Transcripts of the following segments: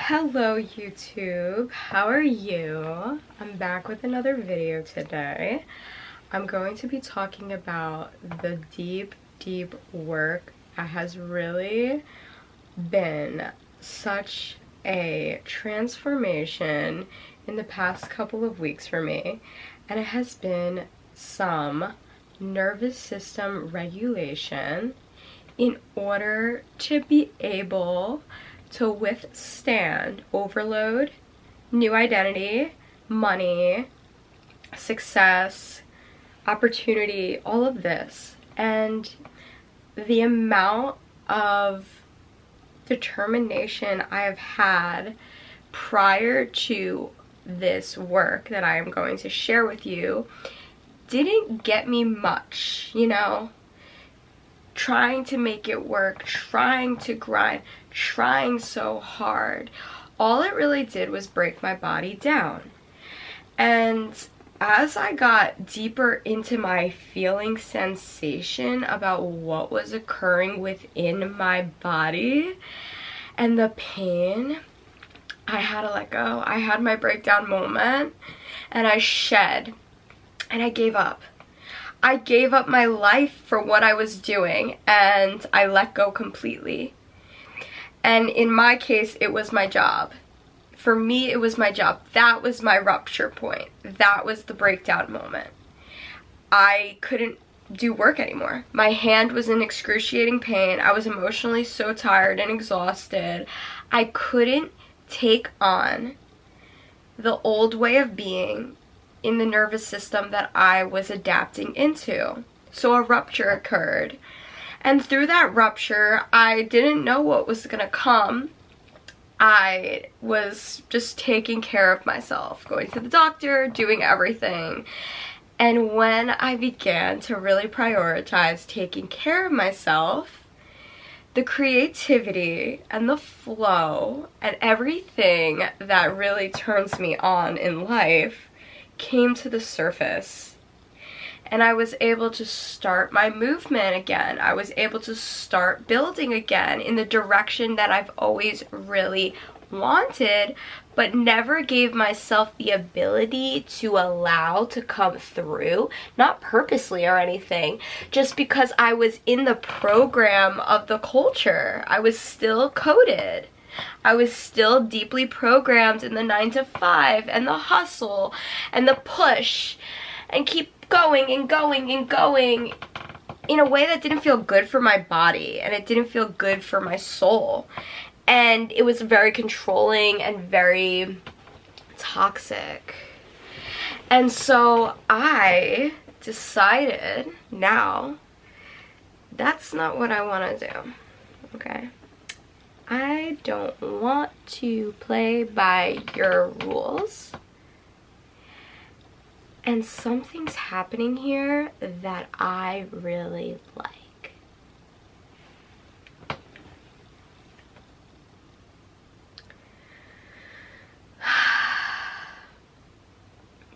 Hello YouTube, how are you? I'm back with another video today. I'm going to be talking about the deep work that has really been such a transformation in the past couple of weeks for me, and it has been some nervous system regulation in order to be able to withstand overload, new identity, money, success, opportunity, all of this. And the amount of determination I have had prior to this work that I am going to share with you didn't get me much, you know? Trying to make it work, trying to grind, trying so hard. All it really did was break my body down. And as I got deeper into my feeling sensation about what was occurring within my body and the pain, I had to let go. I had my breakdown moment and I shed and I gave up. I gave up my life for what I was doing and I let go completely. And in my case, it was my job. For me, it was my job. That was my rupture point. That was the breakdown moment. I couldn't do work anymore. My hand was in excruciating pain. I was emotionally so tired and exhausted. I couldn't take on the old way of being in the nervous system that I was adapting into. So a rupture occurred. And through that rupture, I didn't know what was gonna come. I was just taking care of myself, going to the doctor, doing everything. And when I began to really prioritize taking care of myself, the creativity and the flow and everything that really turns me on in life came to the surface. And I was able to start my movement again. I was able to start building again in the direction that I've always really wanted, but never gave myself the ability to allow to come through, not purposely or anything, just because I was in the program of the culture. I was still coded. I was still deeply programmed in the 9 to 5 and the hustle and the push and keep going and going and going in a way that didn't feel good for my body and it didn't feel good for my soul. And it was very controlling and very toxic. And so I decided, now, that's not what I want to do, okay? I don't want to play by your rules. And something's happening here that I really like.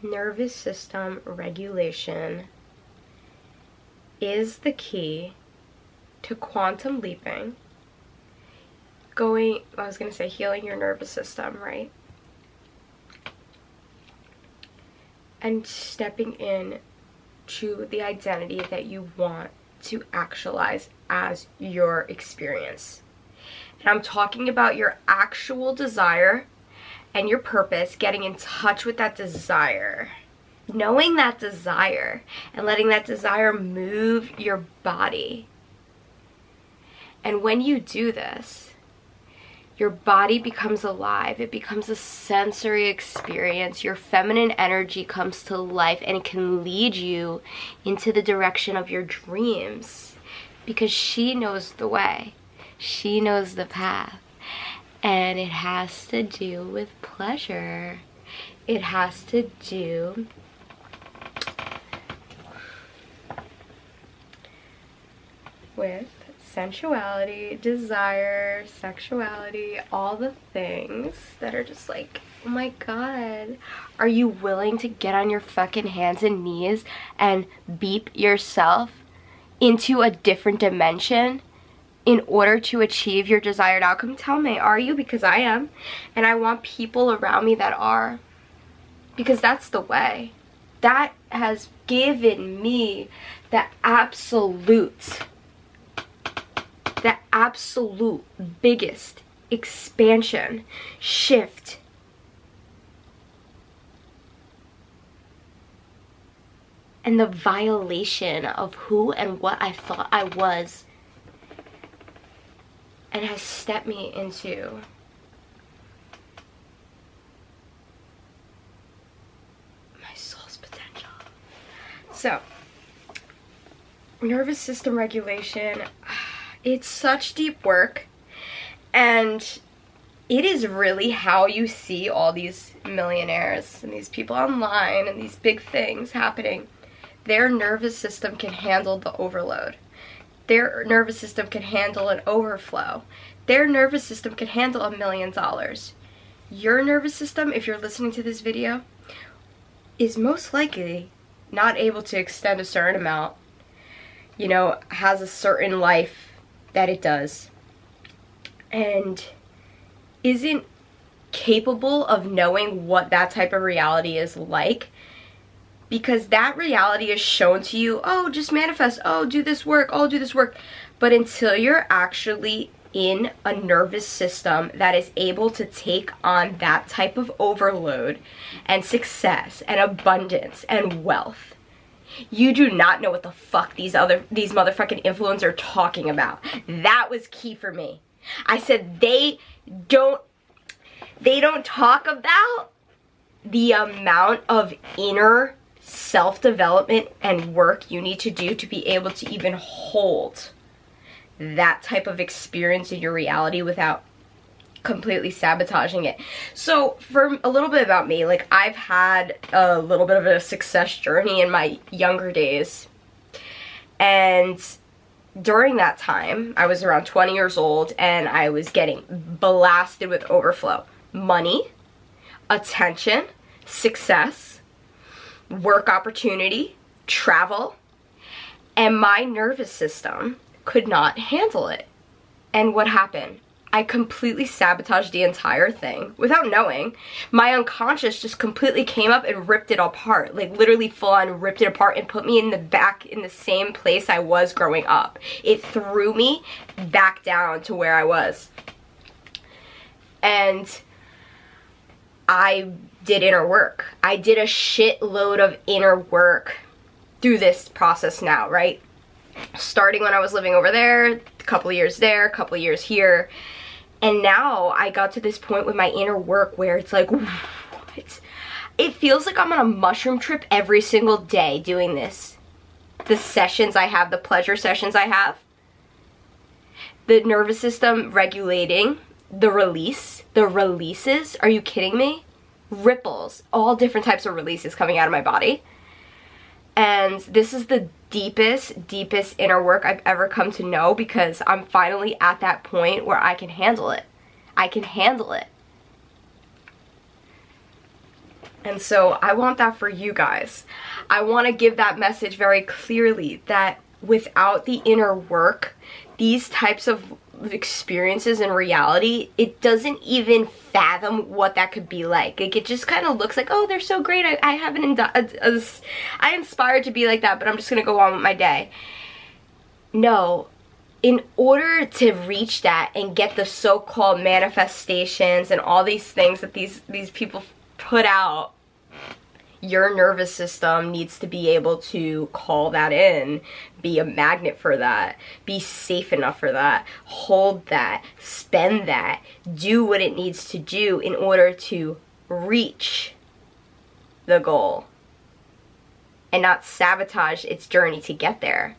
Nervous system regulation is the key to quantum leaping. Healing your nervous system, right? And stepping in to the identity that you want to actualize as your experience. And I'm talking about your actual desire and your purpose, getting in touch with that desire, knowing that desire, and letting that desire move your body. And when you do this, your body becomes alive. It becomes a sensory experience. Your feminine energy comes to life and it can lead you into the direction of your dreams because she knows the way. She knows the path. And it has to do with pleasure. It has to do with sensuality, desire, sexuality, all the things that are just like, oh my god, are you willing to get on your fucking hands and knees and beep yourself into a different dimension in order to achieve your desired outcome? Tell me, are you? Because I am. And I want people around me that are. Because that's the way. That has given me the absolute biggest expansion, shift, and the violation of who and what I thought I was, and has stepped me into my soul's potential. So, nervous system regulation, it's such deep work, and it is really how you see all these millionaires and these people online and these big things happening. Their nervous system can handle the overload. Their nervous system can handle an overflow. Their nervous system can handle $1 million. Your nervous system, if you're listening to this video, is most likely not able to extend a certain amount, you know, has a certain life that it does, and isn't capable of knowing what that type of reality is like, because that reality is shown to you, oh, just manifest, oh, do this work, oh, do this work. But until you're actually in a nervous system that is able to take on that type of overload and success and abundance and wealth, you do not know what the fuck these motherfucking influencers are talking about. That was key for me. I said they don't talk about the amount of inner self-development and work you need to do to be able to even hold that type of experience in your reality without completely sabotaging it. So for a little bit about me, like, I've had a little bit of a success journey in my younger days, and during that time I was around 20 years old and I was getting blasted with overflow. Money, attention, success, work opportunity, travel, and my nervous system could not handle it. And what happened? I completely sabotaged the entire thing without knowing. My unconscious just completely came up and ripped it apart, like literally full on ripped it apart and put me in the same place I was growing up. It threw me back down to where I was. And I did inner work. I did a shitload of inner work through this process now, right? Starting when I was living over there, a couple of years there, a couple of years here. And now I got to this point with my inner work where it's like, it feels like I'm on a mushroom trip every single day doing this. The sessions I have, the pleasure sessions I have, the nervous system regulating, the releases, are you kidding me? Ripples, all different types of releases coming out of my body. And this is the deepest inner work I've ever come to know, because I'm finally at that point where I can handle it. I can handle it. And so I want that for you guys. I want to give that message very clearly, that without the inner work, these types of experiences in reality, it doesn't even fathom what that could be like. Like, it just kind of looks like, oh, they're so great, I haven't I inspired to be like that, but I'm just gonna go on with my day. No, in order to reach that and get the so-called manifestations and all these things that these people put out, your nervous system needs to be able to call that in, be a magnet for that, be safe enough for that, hold that, spend that, do what it needs to do in order to reach the goal and not sabotage its journey to get there.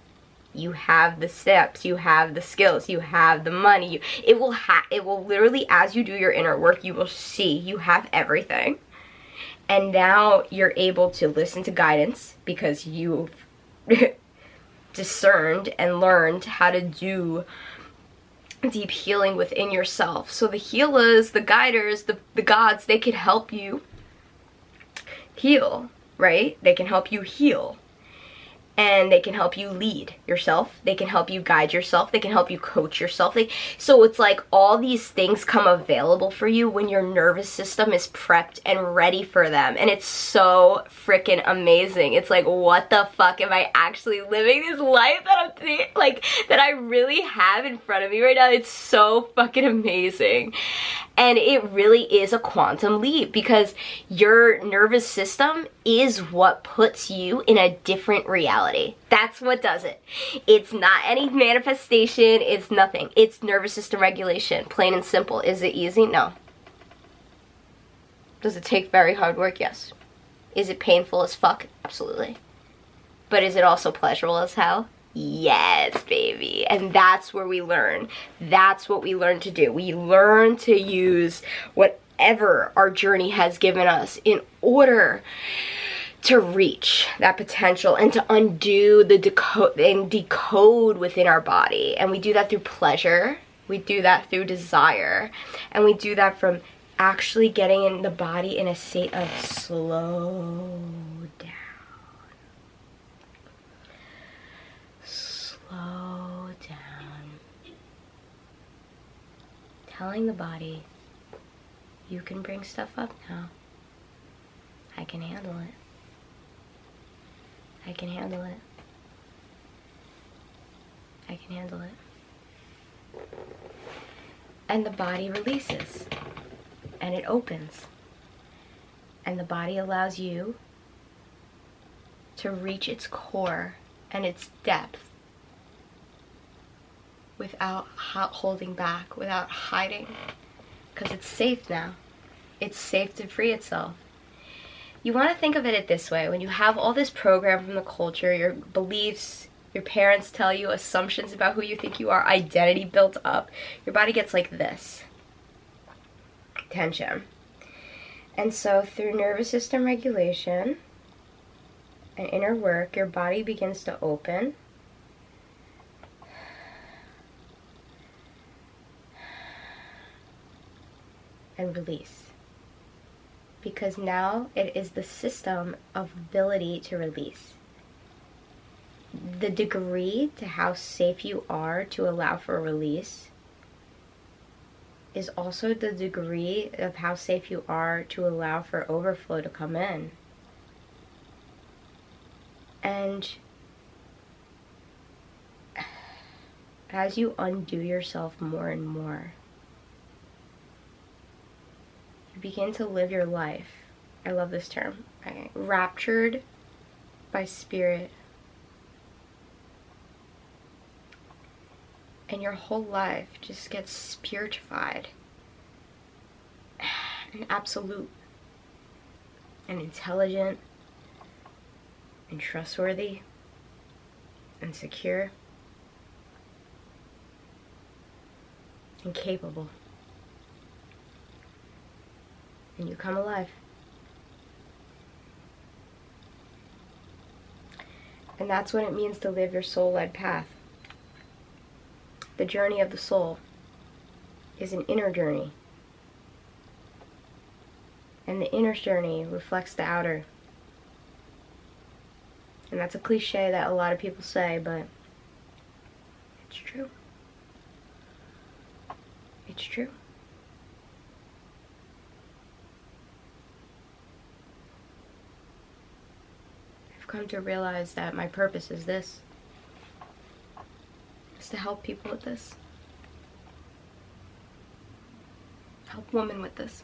You have the steps, you have the skills, you have the money. It will literally, as you do your inner work, you will see you have everything. And now you're able to listen to guidance because you've discerned and learned how to do deep healing within yourself. So the healers, the guiders, the gods, they can help you heal, right? They can help you heal. and they can help you lead yourself. They can help you guide yourself. They can help you coach yourself. So it's like all these things come available for you when your nervous system is prepped and ready for them. And it's so freaking amazing. It's like, what the fuck, am I actually living this life that I really have in front of me right now? It's so fucking amazing. And it really is a quantum leap, because your nervous system is what puts you in a different reality. That's what does it. It's not any manifestation, it's nothing. It's nervous system regulation, plain and simple. Is it easy? No. Does it take very hard work? Yes. Is it painful as fuck? Absolutely. But is it also pleasurable as hell? Yes, baby. And that's where we learn. That's what we learn to do. We learn to use whatever our journey has given us in order to reach that potential and to undo the decode within our body. And we do that through pleasure. We do that through desire. And we do that from actually getting in the body in a state of slow down. Slow down. Telling the body, you can bring stuff up now. I can handle it. I can handle it. I can handle it. And the body releases. And it opens. And the body allows you to reach its core and its depth without holding back, without hiding, because it's safe now. It's safe to free itself. You want to think of it this way. When you have all this program from the culture, your beliefs, your parents tell you assumptions about who you think you are, identity built up, your body gets like this. Tension. And so through nervous system regulation and inner work, your body begins to open. And release. Because now it is the system of ability to release. The degree to how safe you are to allow for a release is also the degree of how safe you are to allow for overflow to come in. And as you undo yourself more and more, you begin to live your life. I love this term. Okay. Raptured by spirit. And your whole life just gets spiritified and absolute and intelligent and trustworthy and secure and capable. And you come alive. And that's what it means to live your soul-led path. The journey of the soul is an inner journey. And the inner journey reflects the outer. And that's a cliche that a lot of people say, but it's true. It's true. I've come to realize that my purpose is this. Is to help people with this. Help women with this.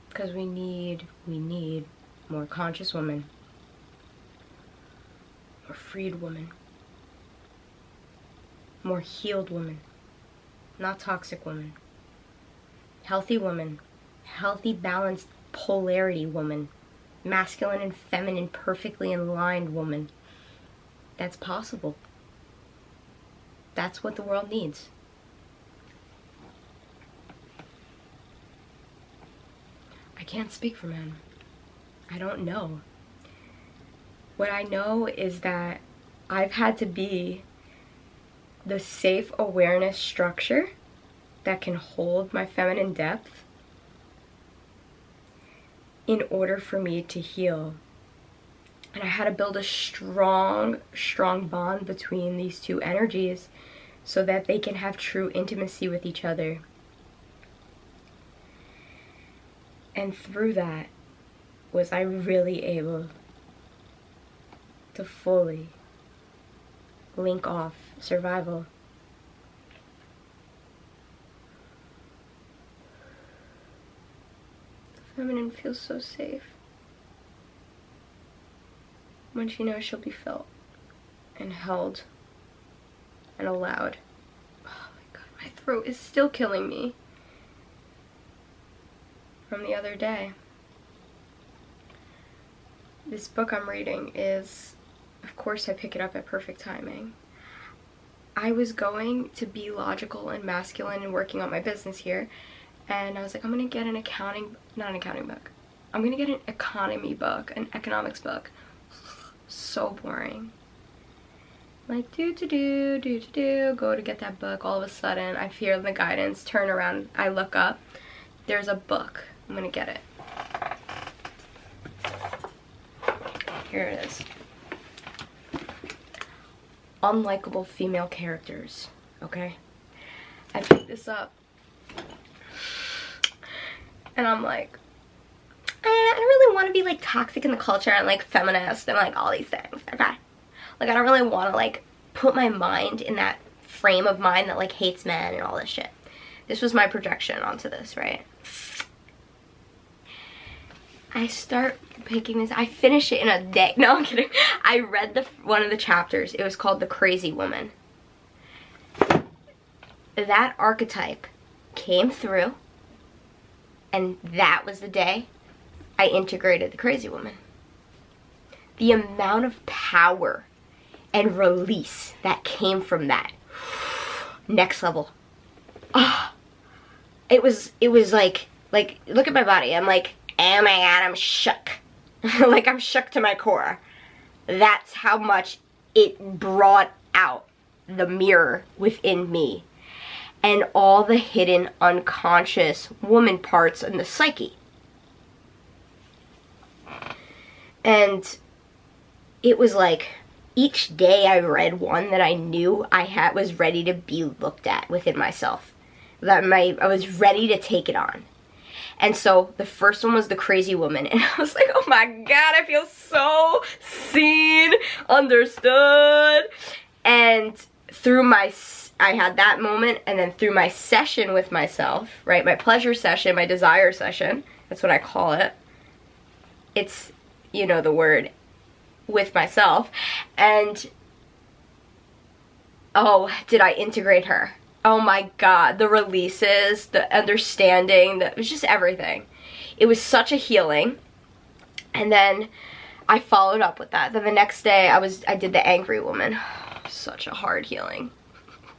Because we need more conscious women. More freed women. More healed women. Not toxic women. Healthy women. Healthy, balanced polarity woman. Masculine and feminine, perfectly aligned woman. That's possible. That's what the world needs. I can't speak for men. I don't know. What I know is that I've had to be the safe awareness structure that can hold my feminine depth in order for me to heal. And I had to build a strong, strong bond between these two energies so that they can have true intimacy with each other. And through that was I really able to fully link off survival. The feminine feels so safe when she knows she'll be felt and held and allowed. Oh my god, my throat is still killing me from the other day. This book I'm reading is, of course I pick it up at perfect timing. I was going to be logical and masculine and working on my business here, and I was like, I'm gonna get an not an accounting book. I'm gonna get an economy book, an economics book. So boring. Like, go to get that book. All of a sudden, I feel the guidance, turn around, I look up. There's a book. I'm gonna get it. Here it is. Unlikable female characters. Okay? I picked this up. And I'm like, I don't really want to be like toxic in the culture and like feminist and like all these things, okay? Like I don't really want to like put my mind in that frame of mind that like hates men and all this shit. This was my projection onto this, right? I start picking this, I finish it in a day. No, I'm kidding. I read one of the chapters. It was called The Crazy Woman. That archetype came through, and that was the day I integrated the crazy woman. The amount of power and release that came from that. Next level. Oh, it was like, look at my body. I'm like, oh my god, I'm shook. Like, I'm shook to my core. That's how much it brought out the mirror within me and all the hidden unconscious woman parts in the psyche. And it was like each day I read one that I knew I was ready to be looked at within myself. That I was ready to take it on. And so the first one was The Crazy Woman, and I was like, oh my god, I feel so seen, understood. And through I had that moment, and then through my session with myself, right, my pleasure session, my desire session, that's what I call it. It's, you know, the word, with myself. And oh, did I integrate her? Oh my god, the releases, the understanding, it was just everything. It was such a healing. And then I followed up with that. Then the next day I did the angry woman. Such a hard healing.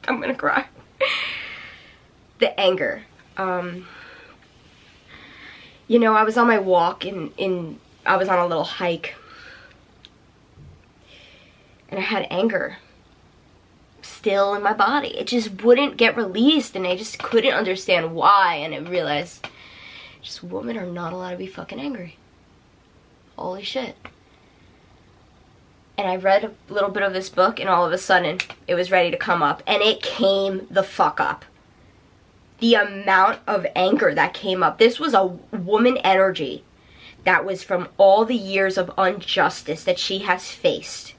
I'm gonna cry. The anger. You know, I was on my walk I was on a little hike. And I had anger still in my body. It just wouldn't get released, and I just couldn't understand why. And I realized, just women are not allowed to be fucking angry. Holy shit. And I read a little bit of this book, and all of a sudden, it was ready to come up. And it came the fuck up. The amount of anger that came up. This was a woman energy that was from all the years of injustice that she has faced.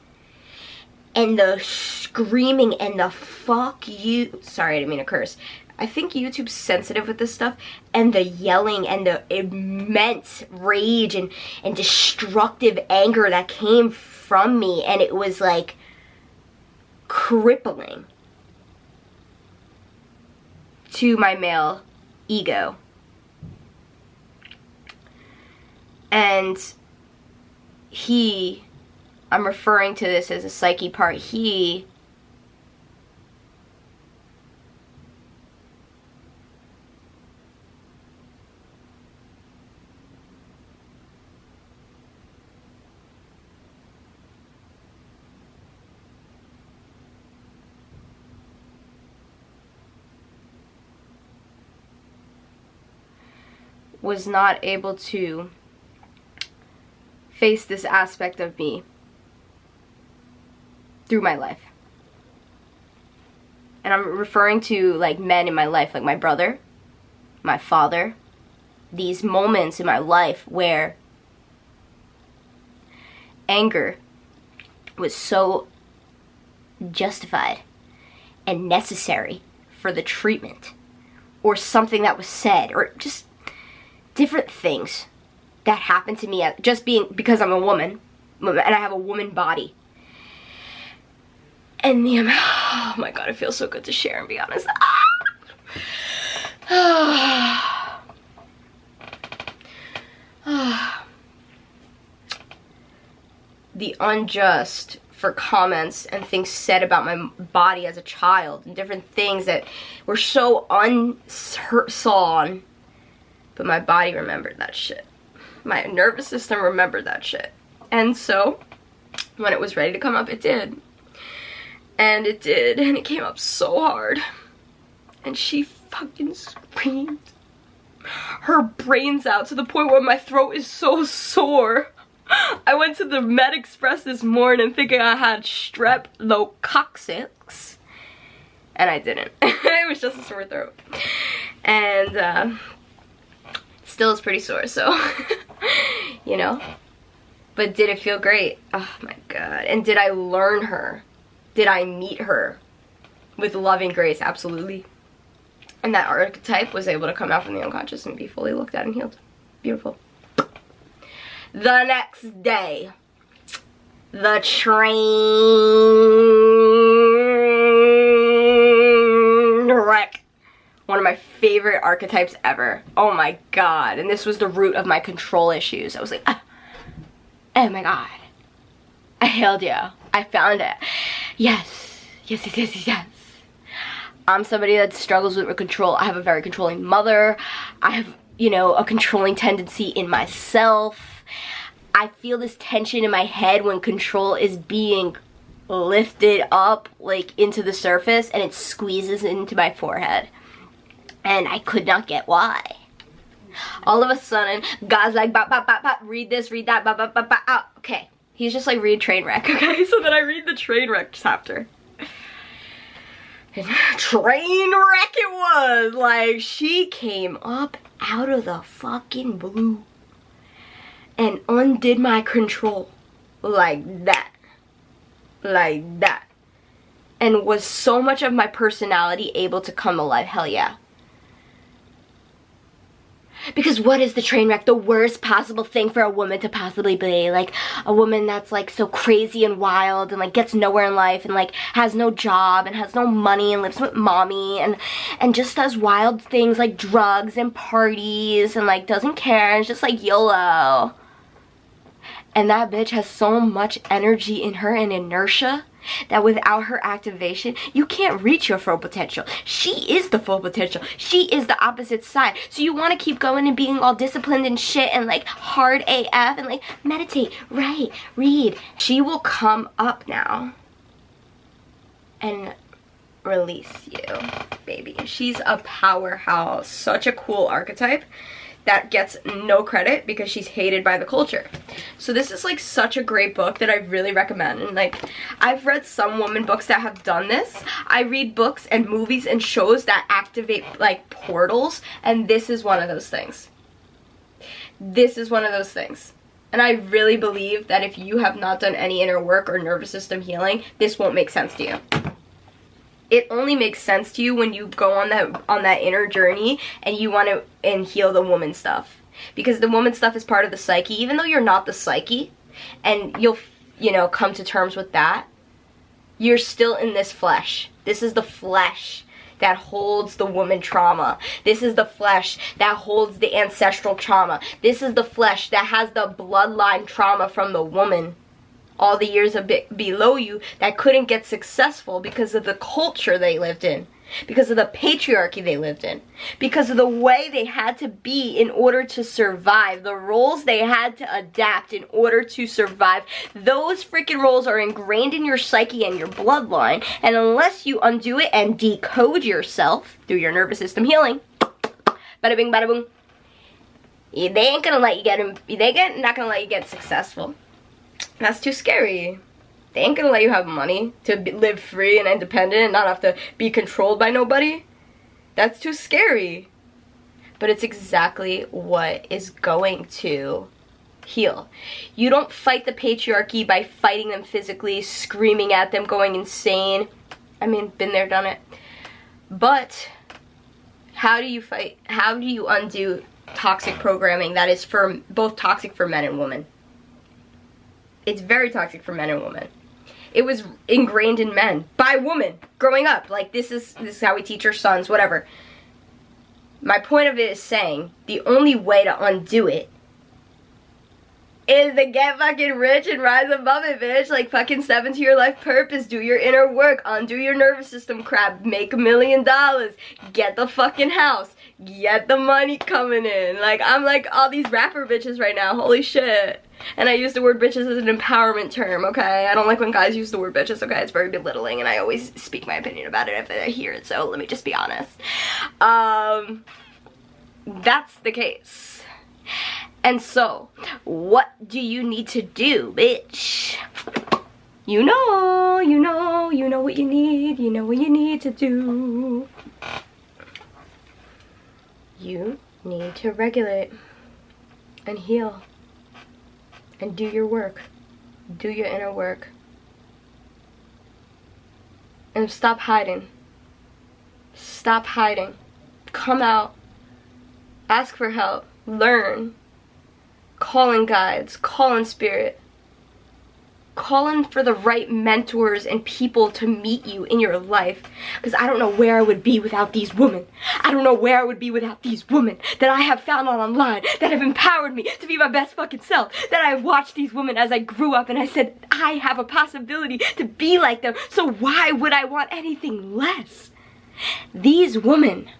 And the screaming and the fuck you, sorry, I didn't mean to curse. I think YouTube's sensitive with this stuff. And the yelling and the immense rage and destructive anger that came from me. And it was like crippling to my male ego. And I'm referring to this as a psyche part, he was not able to face this aspect of me through my life. And I'm referring to like men in my life, like my brother, my father, these moments in my life where anger was so justified and necessary for the treatment, or something that was said, or just different things that happened to me just because I'm a woman and I have a woman body. And oh my god, it feels so good to share and be honest. The unjust for comments and things said about my body as a child, and different things that were so unsawn, but my body remembered that shit. My nervous system remembered that shit. And so, when it was ready to come up, it did. And it did, and it came up so hard. And she fucking screamed her brains out to the point where my throat is so sore. I went to the Med Express this morning thinking I had streptococcus, and I didn't. It was just a sore throat. And still is pretty sore, so you know. But did it feel great? Oh my god. And did I learn her? Did I meet her with loving grace? Absolutely. And that archetype was able to come out from the unconscious and be fully looked at and healed. Beautiful. The next day, the train wreck. One of my favorite archetypes ever. Oh my god. And this was the root of my control issues. I was like, oh my god. I held you. I found it. Yes. Yes, yes, yes, yes. I'm somebody that struggles with control. I have a very controlling mother. I have, you know, a controlling tendency in myself. I feel this tension in my head when control is being lifted up, like, into the surface, and it squeezes into my forehead. And I could not get why. All of a sudden, God's like, bop, bop, bop, bop, read this, read that, bop, bop, bop, bop, out. Okay. He's just like, read Trainwreck, okay? So then I read the Trainwreck chapter. And Trainwreck it was! Like, she came up out of the fucking blue and undid my control like that. Like that. And was so much of my personality able to come alive. Hell yeah. Because what is the train wreck? The worst possible thing for a woman to possibly be. Like, a woman that's like so crazy and wild and like gets nowhere in life and like has no job and has no money and lives with mommy and just does wild things like drugs and parties and like doesn't care and is just like YOLO. And that bitch has so much energy in her and inertia that without her activation, you can't reach your full potential. She is the full potential. She is the opposite side. So you want to keep going and being all disciplined and shit and like hard AF and like meditate, write, read. She will come up now and release you, baby. She's a powerhouse. Such a cool archetype that gets no credit because she's hated by the culture. So this is like such a great book that I really recommend. And like, I've read some woman books that have done this. I read books and movies and shows that activate like portals, and this is one of those things. This is one of those things. And I really believe that if you have not done any inner work or nervous system healing, this won't make sense to you. It only makes sense to you when you go on that inner journey and you want to heal the woman stuff. Because the woman stuff is part of the psyche, even though you're not the psyche, and you'll, you know, come to terms with that, you're still in this flesh. This is the flesh that holds the woman trauma. This is the flesh that holds the ancestral trauma. This is the flesh that has the bloodline trauma from the woman all the years a bit below you that couldn't get successful because of the culture they lived in, because of the patriarchy they lived in, because of the way they had to be in order to survive, the roles they had to adapt in order to survive. Those freaking roles are ingrained in your psyche and your bloodline, and unless you undo it and decode yourself through your nervous system healing, bada bing bada boom, They ain't gonna let you get not gonna let you get successful. That's too scary. They ain't gonna let you have money to live free and independent and not have to be controlled by nobody. That's too scary. But it's exactly what is going to heal. You don't fight the patriarchy by fighting them physically, screaming at them, going insane. I mean, been there, done it. But how do you fight? How do you undo toxic programming that is both toxic for men and women? It's very toxic for men and women. It was ingrained in men by women growing up. Like, this is how we teach our sons, whatever. My point of it is saying the only way to undo it is to get fucking rich and rise above it, bitch. Like, fucking step into your life purpose, do your inner work, undo your nervous system crap, make $1 million, get the fucking house, get the money coming in. Like, I'm like all these rapper bitches right now, holy shit. And I use the word bitches as an empowerment term, okay? I don't like when guys use the word bitches, okay? It's very belittling, and I always speak my opinion about it if I hear it, so let me just be honest. That's the case. And so, what do you need to do, bitch? You know what you need, you know what you need to do. You need to regulate and heal. And do your work. Do your inner work. And stop hiding. Stop hiding. Come out. Ask for help. Learn. Call in guides. Call in spirit. Call in for the right mentors and people to meet you in your life. Because I don't know where I would be without these women. I don't know where I would be without these women that I have found online, that have empowered me to be my best fucking self. That I watched these women as I grew up and I said, I have a possibility to be like them. So why would I want anything less? These women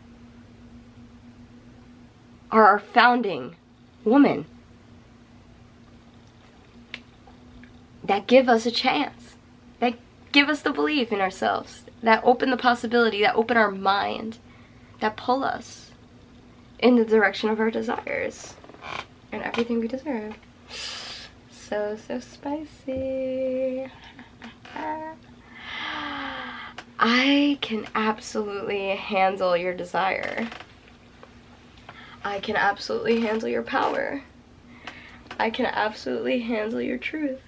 are our founding women. That give us a chance, that give us the belief in ourselves, that open the possibility, that open our mind, that pull us in the direction of our desires and everything we deserve. So spicy. I can absolutely handle your desire. I can absolutely handle your power. I can absolutely handle your truth.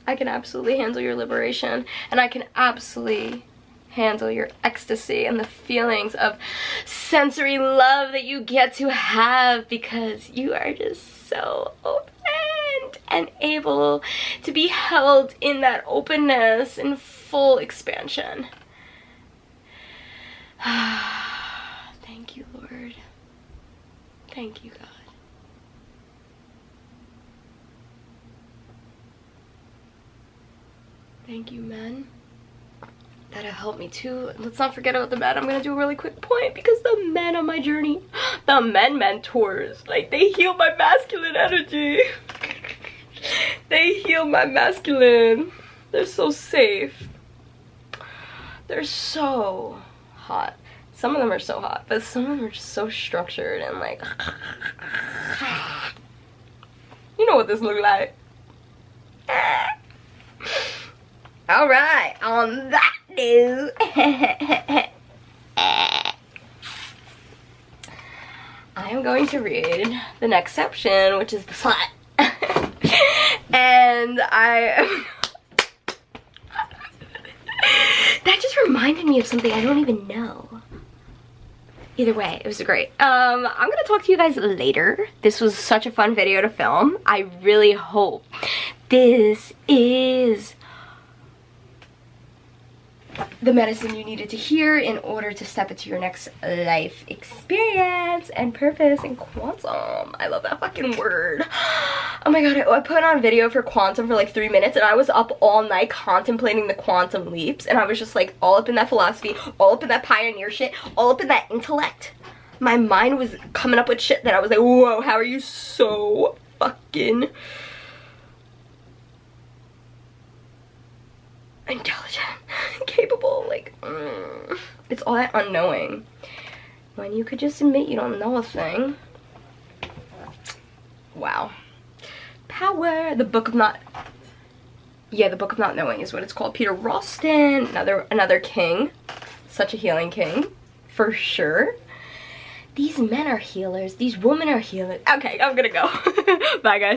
I can absolutely handle your liberation, and I can absolutely handle your ecstasy and the feelings of sensory love that you get to have because you are just so open and able to be held in that openness and full expansion. Thank you, Lord. Thank you, God. Thank you, men, that have helped me too. Let's not forget about the men. I'm gonna do a really quick point because the men on my journey, the men mentors, like, they heal my masculine energy. They heal my masculine. They're so safe. They're so hot. Some of them are so hot, but some of them are just so structured and like, you know what this looks like. Alright, on that note, I am going to read the next section, which is the slut. And that just reminded me of something I don't even know. Either way, it was great. I'm gonna talk to you guys later. This was such a fun video to film. I really hope this is the medicine you needed to hear in order to step into your next life experience and purpose and quantum. I love that fucking word. Oh my god, I put on a video for quantum for like 3 minutes and I was up all night contemplating the quantum leaps, and I was just like all up in that philosophy, all up in that pioneer shit, all up in that intellect. My mind was coming up with shit that I was like, whoa, how are you so fucking intelligent, capable, like, it's all that unknowing. When you could just admit you don't know a thing, wow. Power, the Book of Not Knowing is what it's called. Peter Ralston, another king. Such a healing king, for sure. These men are healers. These women are healers. Okay, I'm gonna go. Bye, guys.